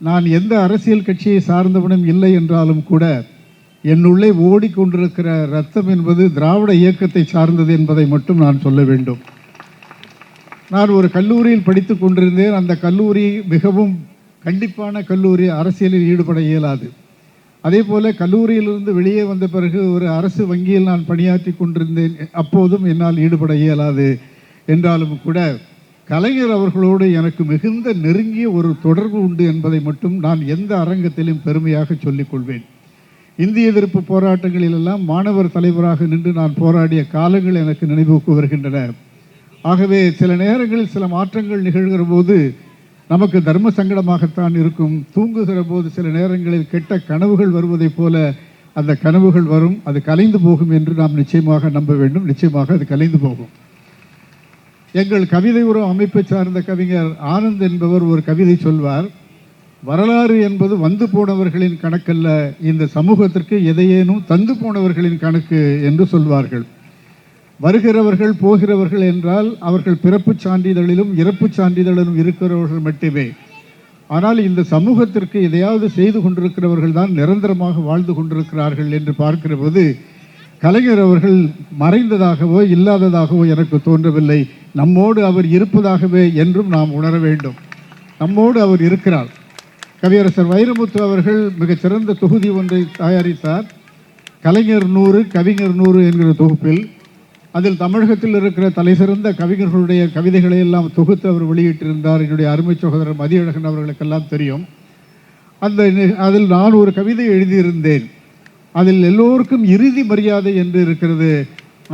நான் எந்த அரசியல் கட்சியை சார்ந்தவனும் இல்லை என்றாலும் கூட என்னுள்ளே ஓடிக்கொண்டிருக்கிற ரத்தம் என்பது திராவிட இயக்கத்தை சார்ந்தது என்பதை மட்டும் நான் சொல்ல வேண்டும். நான் ஒரு கல்லூரியில் படித்து கொண்டிருந்தேன். அந்த கல்லூரி மிகவும் கண்டிப்பான கல்லூரி, அரசியலில் ஈடுபட இயலாது. அதே போல கல்லூரியிலிருந்து வெளியே வந்த பிறகு ஒரு அரசு வங்கியில் நான் பணியாற்றி கொண்டிருந்தேன். அப்போதும் என்னால் ஈடுபட இயலாது. என்றாலும் கூட கலைஞர் அவர்களோடு எனக்கு மிகுந்த நெருங்கிய ஒரு தொடர்பு உண்டு என்பதை மட்டும் நான் எந்த அரங்கத்திலும் பெருமையாக சொல்லிக்கொள்வேன். இந்திய எதிர்ப்பு போராட்டங்களிலெல்லாம் மாணவர் தலைவராக நின்று நான் போராடிய காலங்கள் எனக்கு நினைவுக்கு வருகின்றன. ஆகவே சில நேரங்களில் சில மாற்றங்கள் நிகழ்கிற போது நமக்கு தர்ம சங்கடமாகத்தான் இருக்கும். தூங்குகிற போது சில நேரங்களில் கெட்ட கனவுகள் வருவதைப் போல அந்த கனவுகள் வரும். அது கலைந்து போகும் என்று நாம் நிச்சயமாக நம்ப வேண்டும். நிச்சயமாக அது கலைந்து போகும். எங்கள் கவிதை உறவு அமைப்பை சார்ந்த கவிஞர் ஆனந்த் என்பவர் ஒரு கவிதை சொல்வார். வரலாறு என்பது வந்து போனவர்களின் கணக்கல்ல, இந்த சமூகத்திற்கு எதையேனும் தந்து போனவர்களின் கணக்கு என்று சொல்வார்கள். வருகிறவர்கள் போகிறவர்கள் என்றால் அவர்கள் பிறப்புச் சான்றிதழிலும் இறப்புச் சான்றிதழிலும் இருக்கிறவர்கள் மட்டுமே. ஆனால் இந்த சமூகத்திற்கு எதையாவது செய்து கொண்டிருக்கிறவர்கள் தான் நிரந்தரமாக வாழ்ந்து கொண்டிருக்கிறார்கள் என்று பார்க்கிற போது கலைஞர் அவர்கள் மறைந்ததாகவோ இல்லாததாகவோ எனக்கு தோன்றவில்லை. நம்மோடு அவர் இருப்பதாகவே என்றும் நாம் உணர வேண்டும். நம்மோடு அவர் இருக்கிறார். கவியரசர் வைரமுத்து அவர்கள் மிகச்சிறந்த தொகுதி ஒன்றை தயாரித்தார். கலைஞர் 100 கவிஞர் 100 என்கிற தொகுப்பில். அதில் தமிழகத்தில் இருக்கிற தலைசிறந்த கவிஞர்களுடைய கவிதைகளை எல்லாம் தொகுத்து அவர் வெளியிட்டிருந்தார். என்னுடைய அருமை சகோதரர் மதியழகன் அவர்களுக்கெல்லாம் தெரியும். அதில் நான் ஒரு கவிதை எழுதியிருந்தேன். அதில் எல்லோருக்கும் இறுதி மரியாதை என்று இருக்கிறது.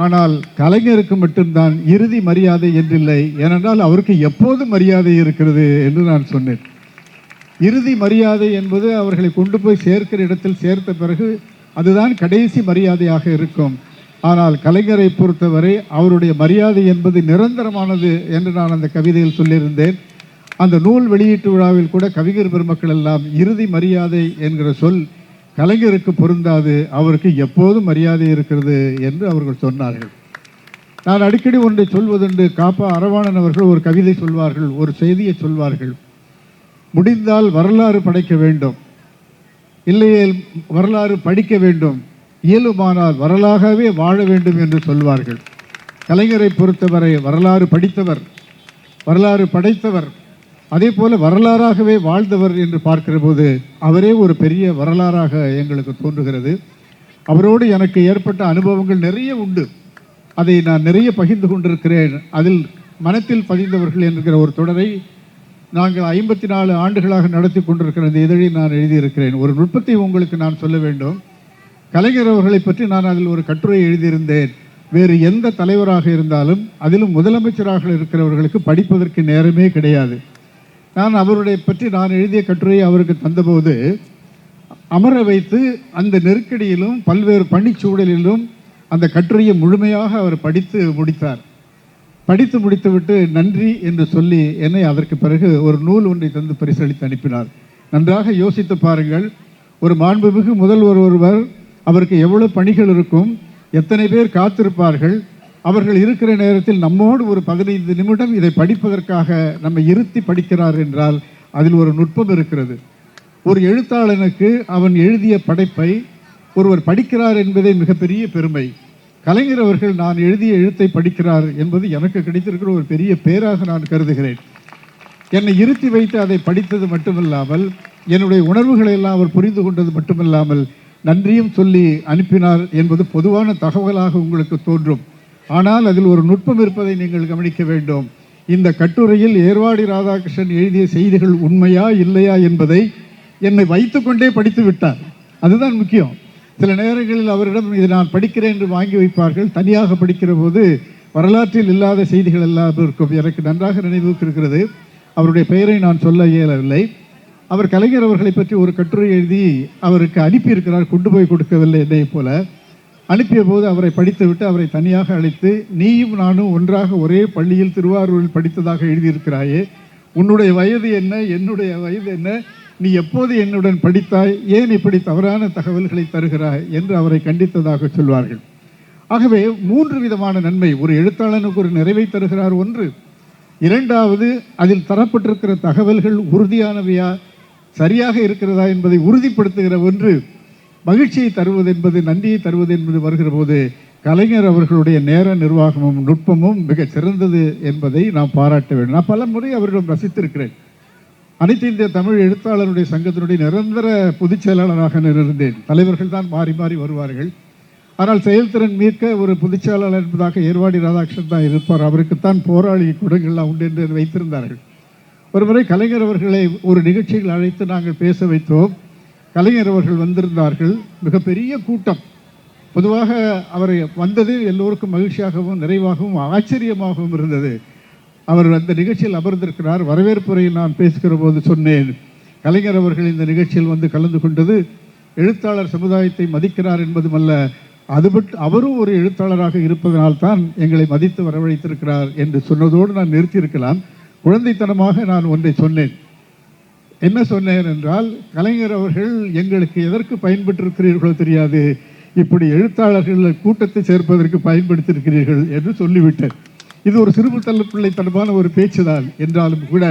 ஆனால் கலைஞருக்கு மட்டும்தான் இறுதி மரியாதை என்றில்லை. ஏனென்றால் அவருக்கு எப்போதும் மரியாதை இருக்கிறது என்று நான் சொன்னேன். இறுதி மரியாதை என்பது அவர்களை கொண்டு போய் சேர்க்கிற இடத்தில் சேர்த்த பிறகு அதுதான் கடைசி மரியாதையாக இருக்கும். ஆனால் கலைஞரை பொறுத்தவரை அவருடைய மரியாதை என்பது நிரந்தரமானது என்று நான் அந்த கவிதையில் சொல்லியிருந்தேன். அந்த நூல் வெளியீட்டு விழாவில் கூட கவிஞர் பெருமக்கள் எல்லாம் இறுதி மரியாதை என்கிற சொல் கலைஞருக்கு பொருந்தாது, அவருக்கு எப்போதும் மரியாதை இருக்கிறது என்று அவர்கள் சொன்னார்கள். நான் அடிக்கடி ஒன்றை சொல்வதுண்டு. காப்பா அரவாணன் அவர்கள் ஒரு கவிதை சொல்வார்கள், ஒரு செய்தியை சொல்வார்கள். முடிந்தால் வரலாறு படைக்க வேண்டும், இல்லையே வரலாறு படிக்க வேண்டும், இயலுமானால் வரலாகவே வாழ வேண்டும் என்று சொல்வார்கள். கலைஞரை பொறுத்தவரை வரலாறு படித்தவர், வரலாறு படைத்தவர், அதே போல வரலாறாகவே வாழ்ந்தவர் என்று பார்க்கிற போது அவரே ஒரு பெரிய வரலாறாக எங்களுக்கு தோன்றுகிறது. அவரோடு எனக்கு ஏற்பட்ட அனுபவங்கள் நிறைய உண்டு. அதை நான் நிறைய பகிர்ந்து கொண்டிருக்கிறேன். அதில் மனத்தில் பதிந்தவர்கள் என்கிற ஒரு தொடரை நாங்கள் 54 ஆண்டுகளாக நடத்தி கொண்டிருக்கிற இந்த இதழில் நான் எழுதியிருக்கிறேன். ஒரு நுட்பத்தை உங்களுக்கு நான் சொல்ல வேண்டும். கலைஞர் அவர்களை பற்றி நான் அதில் ஒரு கட்டுரை எழுதியிருந்தேன். வேறு எந்த தலைவராக இருந்தாலும், அதிலும் முதலமைச்சராக இருக்கிறவர்களுக்கு படிப்பதற்கு நேரமே கிடையாது. நான் அவருடைய பற்றி நான் எழுதிய கட்டுரையை அவருக்கு தந்தபோது அமர வைத்து அந்த நெருக்கடியிலும் பல்வேறு பணிச்சூழலிலும் அந்த கட்டுரையை முழுமையாக அவர் படித்து முடித்தார். படித்து முடித்துவிட்டு நன்றி என்று சொல்லி என்னை அதற்கு பிறகு ஒரு நூல் ஒன்றை தந்து பரிசளித்து அனுப்பினார். நன்றாக யோசித்து பாருங்கள். ஒரு மாண்புமிகு முதல்வர் ஒருவர், அவருக்கு எவ்வளவு பணிகள் இருக்கும், எத்தனை பேர் காத்திருப்பார்கள். அவர்கள் இருக்கிற நேரத்தில் நம்மோடு ஒரு 15 நிமிடம் இதை படிப்பதற்காக நம்ம இருத்தி படிக்கிறார் என்றால் அதில் ஒரு நுட்பம் இருக்கிறது. ஒரு எழுத்தாளனுக்கு அவன் எழுதிய படைப்பை ஒருவர் படிக்கிறார் என்பதே மிகப்பெரிய பெருமை. கலைஞர் அவர்கள் நான் எழுதிய எழுத்தை படிக்கிறார் என்பது எனக்கு கிடைத்திருக்கிற ஒரு பெரிய பேராக நான் கருதுகிறேன். என்னை இருத்தி வைத்து அதை படித்தது மட்டுமில்லாமல் என்னுடைய உணர்வுகளை எல்லாம் அவர் புரிந்து கொண்டது மட்டுமில்லாமல் நன்றியும் சொல்லி அனுப்பினார் என்பது பொதுவான தகவலாக உங்களுக்கு தோன்றும். ஆனால் அதில் ஒரு நுட்பம் இருப்பதை நீங்கள் கவனிக்க வேண்டும். இந்த கட்டுரையில் ஏர்வாடி ராதாகிருஷ்ணன் எழுதிய செய்திகள் உண்மையா இல்லையா என்பதை என்னை வைத்துக்கொண்டே படித்து விட்டார். அதுதான் முக்கியம். சில நேரங்களில் அவரிடம் இதை நான் படிக்கிறேன் என்று வாங்கி வைப்பார்கள். தனியாக படிக்கிற போது வரலாற்றில் இல்லாத செய்திகள் எல்லாம் இருக்கும். எனக்கு நன்றாக நினைவுக்கு இருக்கிறது. அவருடைய பெயரை நான் சொல்ல இயலவில்லை. அவர் கலைஞர் அவர்களை பற்றி ஒரு கட்டுரை எழுதி அவருக்கு அனுப்பியிருக்கிறார். கொண்டு போய் கொடுக்கவில்லை. என்னை போல அனுப்பிய போது அவரை படித்துவிட்டு அவரை தனியாக அழைத்து, நீயும் நானும் ஒன்றாக ஒரே பள்ளியில் திருவாரூரில் படித்ததாக எழுதியிருக்கிறாயே, உன்னுடைய வயது என்ன, என்னுடைய வயது என்ன, நீ எப்போது என்னுடன் படித்தாய், ஏன் இப்படி தவறான தகவல்களை தருகிறாய் என்று அவரை கண்டித்ததாக சொல்வார்கள். ஆகவே 3 விதமான நன்மை. ஒரு எழுத்தாளனுக்கு ஒரு நிறைவை தருகிறார் ஒன்று. இரண்டாவது, அதில் தரப்பட்டிருக்கிற தகவல்கள் உறுதியானவையா, சரியாக இருக்கிறதா என்பதை உறுதிப்படுத்துகிற ஒன்று மகிழ்ச்சியை தருவது என்பது, நன்றியை தருவது என்பது வருகிற போது கலைஞர் அவர்களுடைய நேர நிர்வாகமும் நுட்பமும் மிகச் சிறந்தது என்பதை நாம் பாராட்ட வேண்டும். நான் பல முறை அவர்களிடம் ரசித்திருக்கிறேன். அனைத்து இந்திய தமிழ் எழுத்தாளருடைய சங்கத்தினுடைய நிரந்தர பொதுச் செயலாளராக இருந்தேன். தலைவர்கள் தான் மாறி மாறி வருவார்கள். ஆனால் செயல்திறன் மீட்க ஒரு பொதுச் செயலாளர் என்பதாக ஏர்வாடி ராதாகிருஷ்ணன் தான் இருப்பார். அவருக்குத்தான் போராளி குடங்கள்லாம் உண்டு என்று வைத்திருந்தார்கள். ஒருமுறை கலைஞர் அவர்களை ஒரு நிகழ்ச்சியில் அழைத்து நாங்கள் பேச வைத்தோம். கலைஞர் அவர்கள் வந்திருந்தார்கள். மிகப்பெரிய கூட்டம். பொதுவாக அவர் வந்தது எல்லோருக்கும் மகிழ்ச்சியாகவும் நிறைவாகவும் ஆச்சரியமாகவும் இருந்தது. அவர் அந்த நிகழ்ச்சியில் அமர்ந்திருக்கிறார். வரவேற்புரையில் நான் பேசுகிற போது சொன்னேன், கலைஞர் அவர்கள் இந்த நிகழ்ச்சியில் வந்து கலந்து கொண்டது எழுத்தாளர் சமுதாயத்தை மதிக்கிறார் என்பதுமல்ல, அவரும் ஒரு எழுத்தாளராக இருப்பதனால்தான் எங்களை மதித்து வரவழைத்திருக்கிறார் என்று சொன்னதோடு நான் நிறுத்தியிருக்கலாம். குழந்தைத்தனமாக நான் ஒன்றை சொன்னேன். என்ன சொன்னேன் என்றால், கலைஞர் அவர்கள் எங்களுக்கு எதற்கு பயன்பட்டிருக்கிறீர்களோ தெரியாது, இப்படி எழுத்தாளர்கள் கூட்டத்தை சேர்ப்பதற்கு பயன்படுத்தியிருக்கிறீர்கள் என்று சொல்லிவிட்டேன். இது ஒரு சிறுபு தள்ளுப்பிள்ளைத்தனமான ஒரு பேச்சுதான் என்றாலும் கூட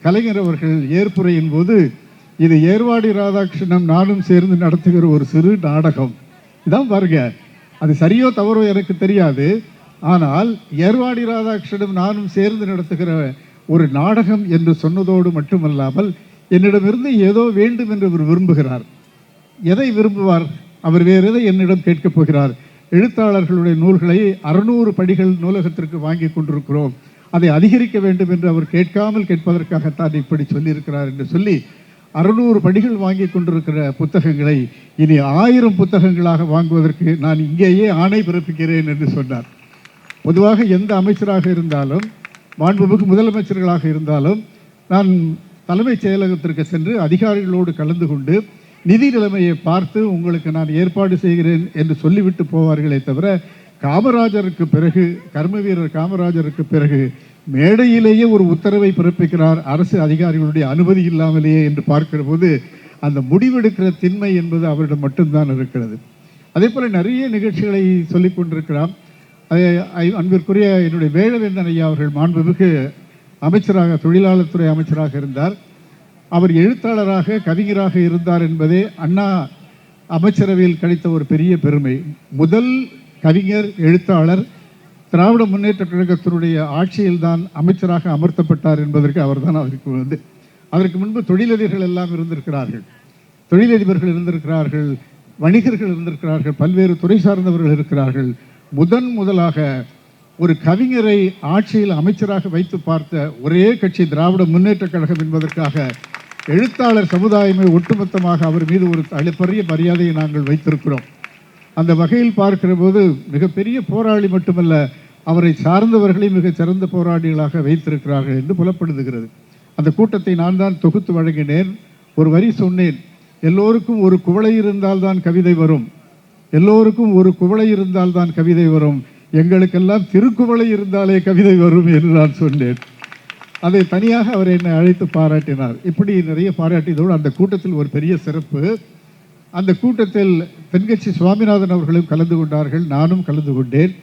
கலைஞர் அவர்கள் ஏற்புரையின் போது, இது ஏர்வாடி ராதாகிருஷ்ணனும் நானும் சேர்ந்து நடத்துகிற ஒரு சிறு நாடகம் இதான் பாருங்க. அது சரியோ தவறோ எனக்கு தெரியாது. ஆனால் ஏர்வாடி ராதாகிருஷ்ணனும் நானும் சேர்ந்து நடத்துகிற ஒரு நாடகம் என்று சொன்னதோடு மட்டுமல்லாமல் என்னிடமிருந்து ஏதோ வேண்டும் என்று அவர் விரும்புகிறார். எதை விரும்புவார்? அவர் வேறு எதை என்னிடம் கேட்கப் போகிறார்? எழுத்தாளர்களுடைய நூல்களை 600 படிகள் நூலகத்திற்கு வாங்கி கொண்டிருக்கிறோம், அதை அதிகரிக்க வேண்டும் என்று அவர் கேட்காமல் கேட்பதற்காகத்தான் இப்படி சொல்லியிருக்கிறார் என்று சொல்லி 600 படிகள் வாங்கி கொண்டிருக்கிற புத்தகங்களை இனி 1000 புத்தகங்களாக வாங்குவதற்கு நான் இங்கேயே ஆணை பிறப்பிக்கிறேன் என்று சொன்னார். பொதுவாக எந்த அமைச்சராக இருந்தாலும், மாண்புமிகு முதலமைச்சர்களாக இருந்தாலும், நான் தலைமைச் செயலகத்திற்கு சென்று அதிகாரிகளோடு கலந்து கொண்டு நிதி நிலைமையை பார்த்து உங்களுக்கு நான் ஏற்பாடு செய்கிறேன் என்று சொல்லிவிட்டு போவார்களே தவிர, காமராஜருக்கு பிறகு, கர்ம வீரர் காமராஜருக்கு பிறகு மேடையிலேயே ஒரு உத்தரவை பிறப்பிக்கிறார் அரசு அதிகாரிகளுடைய அனுமதி இல்லாமலேயே என்று பார்க்கிற போது அந்த முடிவெடுக்கிற திண்மை என்பது அவரிடம் மட்டும்தான் இருக்கிறது. அதே போல நிறைய நிகழ்ச்சிகளை சொல்லிக் கொண்டிருக்கிறார். அன்பிற்குரிய என்னுடைய வேழவேந்தன் ஐயா அவர்கள் மாண்புமிகு அமைச்சராக, தொழிலாளர் துறை அமைச்சராக இருந்தார். அவர் எழுத்தாளராக, கவிஞராக இருந்தார் என்பதே அண்ணா அமைச்சரவையில் கிடைத்த ஒரு பெரிய பெருமை. முதல் கவிஞர், எழுத்தாளர் திராவிட முன்னேற்ற கழகத்தினுடைய ஆட்சியில்தான் அமைச்சராக அமர்த்தப்பட்டார் என்பதற்கு அவர்தான் அதற்கு முன்பு தொழிலதிபர்கள் எல்லாம் இருந்திருக்கிறார்கள். தொழிலதிபர்கள் இருந்திருக்கிறார்கள், வணிகர்கள் இருந்திருக்கிறார்கள், பல்வேறு துறை சார்ந்தவர்கள் இருக்கிறார்கள். முதலாக ஒரு கவிஞரை ஆட்சியில் அமைச்சராக வைத்து பார்த்த ஒரே கட்சி திராவிட முன்னேற்ற கழகம் என்பதற்காக எழுத்தாளர் சமுதாயமே ஒட்டுமொத்தமாக அவர் மீது ஒரு அளப்பரிய மரியாதையை நாங்கள் வைத்திருக்கிறோம். அந்த வகையில் பார்க்கிற போது மிகப்பெரிய போராளி மட்டுமல்ல, அவரை சார்ந்தவர்களை மிகச் சிறந்த போராளிகளாக வைத்திருக்கிறார்கள் என்று புலப்படுத்துகிறது. அந்த கூட்டத்தை நான் தான் தொகுத்து வழங்கினேன். ஒரு வரி சொன்னேன், எல்லோருக்கும் ஒரு குவளை இருந்தால்தான் கவிதை வரும், எல்லோருக்கும் ஒரு குவளை இருந்தால்தான் கவிதை வரும், எங்களுக்கெல்லாம் திருக்குவளை இருந்தாலே கவிதை வரும் என்று நான் சொன்னேன். அதை தனியாக அவர் என்னை அழைத்து பாராட்டினார். இப்படி நிறைய பாராட்டியதோடு அந்த கூட்டத்தில் ஒரு பெரிய சிறப்பு, அந்த கூட்டத்தில் தென்கட்சி சுவாமிநாதன் அவர்களும் கலந்து கொண்டார்கள், நானும் கலந்து கொண்டேன்.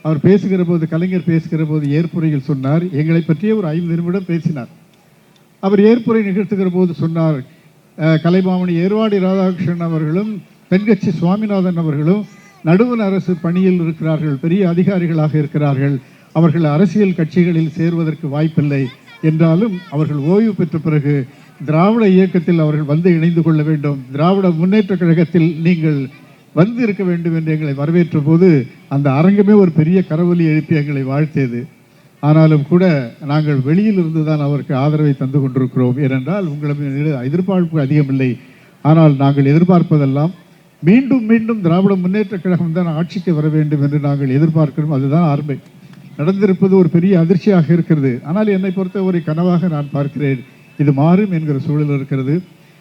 அவர் பேசுகிற போது, கலைஞர் பேசுகிற போது ஏற்புரையில் சொன்னார், எங்களை பற்றிய ஒரு 5 நிமிடம் பேசினார். அவர் ஏற்புரை நிகழ்த்துகிற போது சொன்னார், கலைமாமணி ஏர்வாடி ராதாகிருஷ்ணன் அவர்களும் தென்கட்சி சுவாமிநாதன் அவர்களும் நடுவண் அரசு பணியில் இருக்கிறார்கள், பெரிய அதிகாரிகளாக இருக்கிறார்கள், அவர்கள் அரசியல் கட்சிகளில் சேருவதற்கு வாய்ப்பில்லை என்றாலும் அவர்கள் ஓய்வு பெற்ற பிறகு திராவிட இயக்கத்தில் அவர்கள் வந்து இணைந்து கொள்ள வேண்டும், திராவிட முன்னேற்ற கழகத்தில் நீங்கள் வந்து இருக்க வேண்டும் என்று எங்களை வரவேற்ற போது அந்த அரங்கமே ஒரு பெரிய கரவொலி எழுப்பி எங்களை வாழ்த்தியது. ஆனாலும் கூட நாங்கள் வெளியில் இருந்து தான் அவருக்கு ஆதரவை தந்து கொண்டிருக்கிறோம். ஏனென்றால் உங்களிடம் எதிர்பார்ப்பு அதிகமில்லை, ஆனால் நாங்கள் எதிர்பார்ப்பதெல்லாம் மீண்டும் மீண்டும் திராவிட முன்னேற்ற கழகம் தான் ஆட்சிக்கு வர வேண்டும் என்று நாங்கள் எதிர்பார்க்கிறோம். அதுதான் ஆர்மை. நடந்திருப்பது ஒரு பெரிய அதிர்ச்சியாக இருக்கிறது. ஆனால் என்னை பொறுத்த ஒரு கனவாக நான் பார்க்கிறேன். இது மாறும் என்கிற சூழல் இருக்கிறது.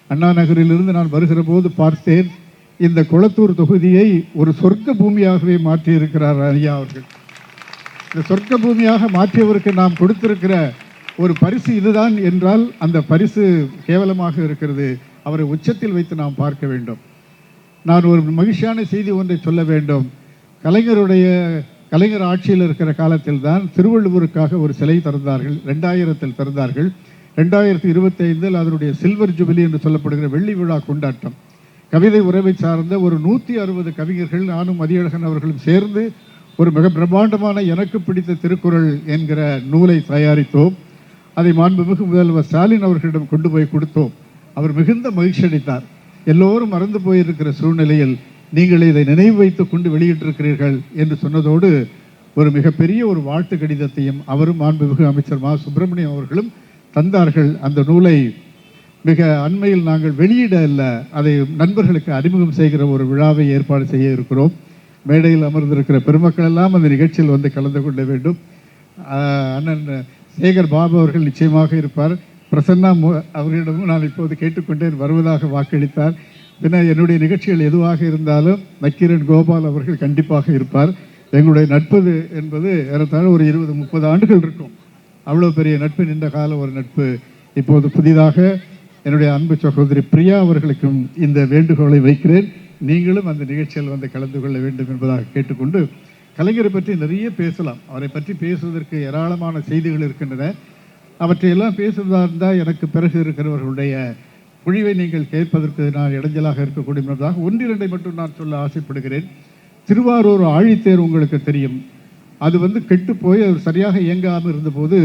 அண்ணா நகரிலிருந்து நான் வருகிற போது பார்த்தேன், இந்த கொளத்தூர் தொகுதியை ஒரு சொர்க்க பூமியாகவே மாற்றியிருக்கிறார் ஐயா அவர்கள். இந்த சொர்க்க பூமியாக மாற்றியவருக்கு நாம் கொடுத்திருக்கிற ஒரு பரிசு இதுதான் என்றால் அந்த பரிசு கேவலமாக இருக்கிறது. அவரை உச்சத்தில் வைத்து நாம் பார்க்க வேண்டும். நான் ஒரு மகிழ்ச்சியான செய்தி ஒன்றை சொல்ல வேண்டும். கலைஞர் ஆட்சியில் இருக்கிற காலத்தில் தான் திருவள்ளுவருக்காக ஒரு சிலை திறந்தார்கள், 2000 திறந்தார்கள். 2025 அதனுடைய சில்வர் ஜூபிலி என்று சொல்லப்படுகிற வெள்ளி விழா கொண்டாட்டம். கவிதை உறவை சார்ந்த ஒரு 160 கவிஞர்கள், நானும் மதியழகன் அவர்களும் சேர்ந்து ஒரு மிக பிரம்மாண்டமான எனக்கு பிடித்த திருக்குறள் என்கிற நூலை தயாரித்தோம். அதை மாண்புமிகு முதல்வர் ஸ்டாலின் அவர்களிடம் கொண்டு போய் கொடுத்தோம். அவர் மிகுந்த மகிழ்ச்சி அடைத்தார். எல்லோரும் மறந்து போயிருக்கிற சூழ்நிலையில் நீங்கள் இதை நினைவு வைத்துக் கொண்டு வெளியிட்டிருக்கிறீர்கள் என்று சொன்னதோடு ஒரு மிகப்பெரிய ஒரு வாழ்த்து கடிதத்தையும் அவரும் மாண்புமிகு அமைச்சர் மா சுப்பிரமணியம் அவர்களும் தந்தார்கள். அந்த நூலை மிக அண்மையில் நாங்கள் வெளியிட அல்ல, அதை நண்பர்களுக்கு அறிமுகம் செய்கிற ஒரு விழாவை ஏற்பாடு செய்ய இருக்கிறோம். மேடையில் அமர்ந்திருக்கிற பெருமக்கள் எல்லாம் அந்த நிகழ்ச்சியில் வந்து கலந்து கொள்ள வேண்டும். அண்ணன் சேகர் பாபு அவர்கள் நிச்சயமாக இருப்பார். பிரசன்னா அவர்களிடமும் நான் இப்போது கேட்டுக்கொண்டேன், வருவதாக வாக்களித்தார். பின்ன என்னுடைய நிகழ்ச்சிகள் எதுவாக இருந்தாலும் நக்கீரன் கோபால் அவர்கள் கண்டிப்பாக இருப்பார். எங்களுடைய நட்பு என்பது ஏறத்தாழ ஒரு 20-30 ஆண்டுகள் இருக்கும். அவ்வளோ பெரிய நட்பு, நீண்ட கால ஒரு நட்பு. இப்போது புதிதாக என்னுடைய அன்பு சகோதரி பிரியா அவர்களுக்கும் இந்த வேண்டுகோளை வைக்கிறேன். நீங்களும் அந்த நிகழ்ச்சியில் வந்து கலந்து கொள்ள வேண்டும் என்பதாக கேட்டுக்கொண்டு, கலைஞரை பற்றி நிறைய பேசலாம். அவரை பற்றி பேசுவதற்கு ஏராளமான செய்திகள் இருக்கின்றன. அவற்றையெல்லாம் பேசுவதாக இருந்தால் எனக்கு பிறகு இருக்கிறவர்களுடைய குழிவை நீங்கள் கேட்பதற்கு நான் இடைஞ்சலாக இருக்கக்கூடிய என்பதாக 1-2 மட்டும் நான் சொல்ல ஆசைப்படுகிறேன். திருவாரூர் ஆழித்தேர் உங்களுக்கு தெரியும். அது கெட்டு போய் அது சரியாக இயங்காமல் இருந்தபோது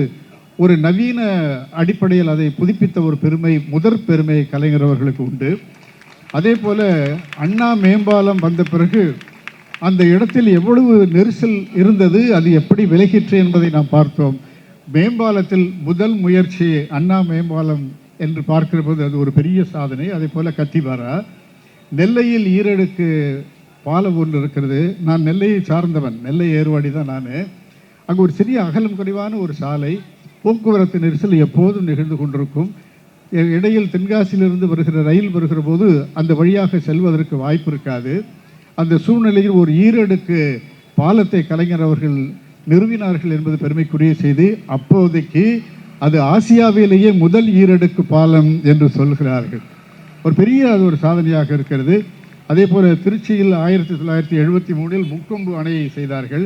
ஒரு நவீன அடிப்படையில் அதை புதுப்பித்த ஒரு பெருமை, முதற் பெருமை கலைஞர் அவர்களுக்கு உண்டு. அதே போல அண்ணா மேம்பாலம் வந்த பிறகு அந்த இடத்தில் எவ்வளவு நெரிசல் இருந்தது, அது எப்படி விலகிற்று என்பதை நாம் பார்த்தோம். மேம்பாலத்தில் முதல் முயற்சி அண்ணா மேம்பாலம் என்று பார்க்கிற போது அது ஒரு பெரிய சாதனை. அதே போல கத்திபாரா, நெல்லையில் ஈரடுக்கு பாலம் ஒன்று இருக்கிறது. நான் நெல்லையை சார்ந்தவன், நெல்லை ஏர்வாடி தான் நான். அங்கே ஒரு சிறிய அகலம் குறைவான ஒரு சாலை, போக்குவரத்து நெரிசல் எப்போதும் நிகழ்ந்து கொண்டிருக்கும். இடையில் தென்காசியிலிருந்து வருகிற ரயில் வருகிற போது அந்த வழியாக செல்வதற்கு வாய்ப்பு இருக்காது. அந்த சூழ்நிலையில் ஒரு ஈரடுக்கு பாலத்தை கலைஞர் அவர்கள் நிறுவினார்கள் என்பது பெருமைக்குரிய செய்தி. அப்போதைக்கு அது ஆசியாவிலேயே முதல் ஈரடுக்கு பாலம் என்று சொல்கிறார்கள். ஒரு பெரிய அது ஒரு சாதனையாக இருக்கிறது. அதே போல் திருச்சியில் 1973 முக்கொம்பு அணையை செய்தார்கள்.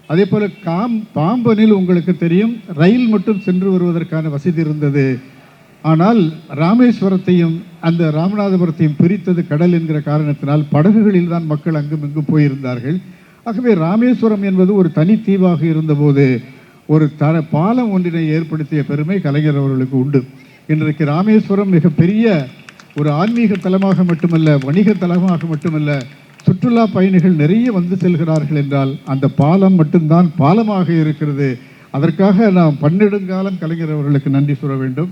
அதே போல் பாம்பனில் உங்களுக்கு தெரியும், ரயில் மட்டும் சென்று வருவதற்கான வசதி இருந்தது. ஆனால் ராமேஸ்வரத்தையும் அந்த ராமநாதபுரத்தையும் பிரித்தது கடல் என்கிற காரணத்தினால் படகுகளில் தான் மக்கள் அங்கும் இங்கும் போயிருந்தார்கள். ஆகவே ராமேஸ்வரம் என்பது ஒரு தனி தீவாக இருந்தபோது ஒரு பாலம் ஒன்றினை ஏற்படுத்திய பெருமை கலைஞர் அவர்களுக்கு உண்டு. இன்றைக்கு ராமேஸ்வரம் மிகப்பெரிய ஒரு ஆன்மீக தலமாக மட்டுமல்ல, வணிக தலமாக மட்டுமல்ல, சுற்றுலா பயணிகள் நிறைய வந்து செல்கிறார்கள் என்றால் அந்த பாலம் மட்டும்தான் பாலமாக இருக்கிறது. அதற்காக நாம் பன்னெடுங்காலம் கலைஞர் அவர்களுக்கு நன்றி சொல்ல வேண்டும்.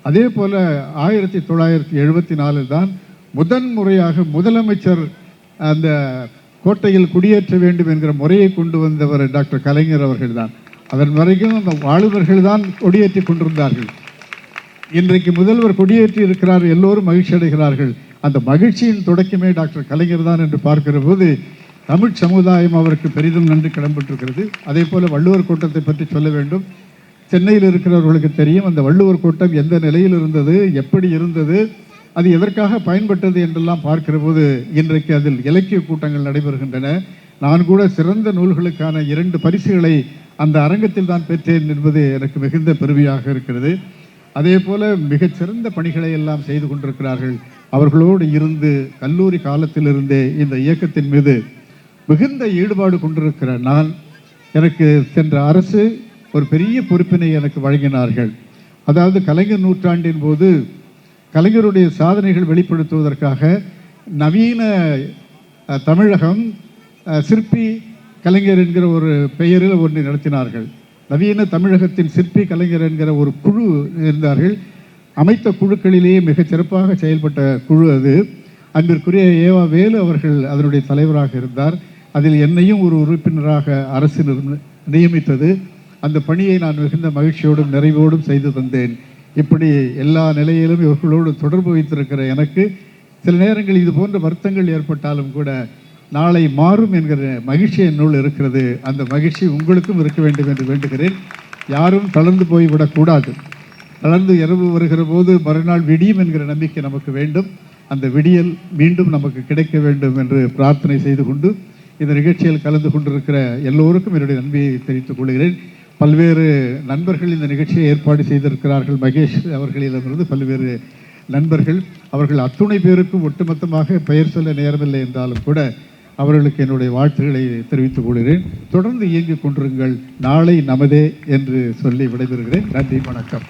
அதே போல 1974 தான் முதன் முறையாக முதலமைச்சர் அந்த கோட்டையில் குடியேற்ற வேண்டும் என்கிற முறையை கொண்டு வந்தவர் டாக்டர் கலைஞர் அவர்கள் தான். அதன் வரைக்கும் அந்த ஆளுநர்கள் தான் கொடியேற்றி கொண்டிருந்தார்கள். இன்றைக்கு முதல்வர் கொடியேற்றி இருக்கிறார், எல்லோரும் மகிழ்ச்சி அடைகிறார்கள். அந்த மகிழ்ச்சியின் தொடக்கமே டாக்டர் கலைஞர் தான் என்று பார்க்கிற போது தமிழ் சமுதாயம் அவருக்கு பெரிதும் நன்றி கடன்பட்டிருக்கிறது. அதே போல வள்ளுவர் கோட்டத்தை பற்றி சொல்ல வேண்டும். சென்னையில் இருக்கிறவர்களுக்கு தெரியும் அந்த வள்ளுவர் கோட்டம் எந்த நிலையில் இருந்தது, எப்படி இருந்தது, அது எதற்காக பயன்பட்டது என்றெல்லாம் பார்க்கிற போது இன்றைக்கு அதில் இலக்கிய கூட்டங்கள் நடைபெறுகின்றன. நான் கூட சிறந்த நூல்களுக்கான 2 பரிசுகளை அந்த அரங்கத்தில் தான் பெற்றேன் என்பது எனக்கு மிகுந்த பெருமையாக இருக்கிறது. அதே போல மிகச்சிறந்த பணிகளை எல்லாம் செய்து கொண்டிருக்கிறார்கள். அவர்களோடு இருந்து கல்லூரி காலத்திலிருந்தே இந்த இயக்கத்தின் மீது மிகுந்த ஈடுபாடு கொண்டிருக்கிற நான், எனக்கு சென்ற அரசு ஒரு பெரிய பொறுப்பினை எனக்கு வழங்கினார்கள். அதாவது கலைஞர் நூற்றாண்டின் போது கலைஞருடைய சாதனைகள் வெளிப்படுத்துவதற்காக நவீன தமிழகம் சிற்பி கலைஞர் என்கிற ஒரு பெயரில் ஒன்றை நடத்தினார்கள். நவீன தமிழகத்தின் சிற்பி கலைஞர் என்கிற ஒரு குழு இருந்தார்கள். அமைத்த குழுக்களிலேயே மிகச் சிறப்பாக செயல்பட்ட குழு அது. அன்பிற்குரிய ஏவா வேலு அவர்கள் அதனுடைய தலைவராக இருந்தார். அதில் என்னையும் ஒரு உறுப்பினராக அரசு நியமித்தது. அந்த பணியை நான் மிகுந்த மகிழ்ச்சியோடும் நிறைவோடும் செய்து தந்தேன். இப்படி எல்லா நிலையிலும் இவர்களோடு தொடர்பு வைத்திருக்கிற எனக்கு சில நேரங்கள் இது போன்ற வருத்தங்கள் ஏற்பட்டாலும் கூட நாளை மாறும் என்கிற மகிழ்ச்சி என்னுள் இருக்கிறது. அந்த மகிழ்ச்சி உங்களுக்கும் இருக்க வேண்டும் என்று வேண்டுகிறேன். யாரும் தளர்ந்து போய்விடக்கூடாது. தளர்ந்து இரவு வருகிற போது மறுநாள் விடியும் என்கிற நம்பிக்கை நமக்கு வேண்டும். அந்த விடியல் மீண்டும் நமக்கு கிடைக்க வேண்டும் என்று பிரார்த்தனை செய்து கொண்டு இந்த நிகழ்ச்சியில் கலந்து கொண்டிருக்கிற எல்லோருக்கும் என்னுடைய நன்றியை தெரிவித்துக் கொள்கிறேன். பல்வேறு நண்பர்கள் இந்த நிகழ்ச்சியை ஏற்பாடு செய்திருக்கிறார்கள். மகேஷ் அவர்களிடமிருந்து பல்வேறு நண்பர்கள், அவர்கள் அத்துணை பேருக்கும் ஒட்டுமொத்தமாக பெயர் சொல்ல நேரமில்லை என்றாலும் கூட அவர்களுக்கு என்னுடைய வாழ்த்துக்களை தெரிவித்துக் கொள்கிறேன். தொடர்ந்து இயங்கிக் கொண்டிருங்கள், நாளை நமதே என்று சொல்லி விடைபெறுகிறேன். நன்றி, வணக்கம்.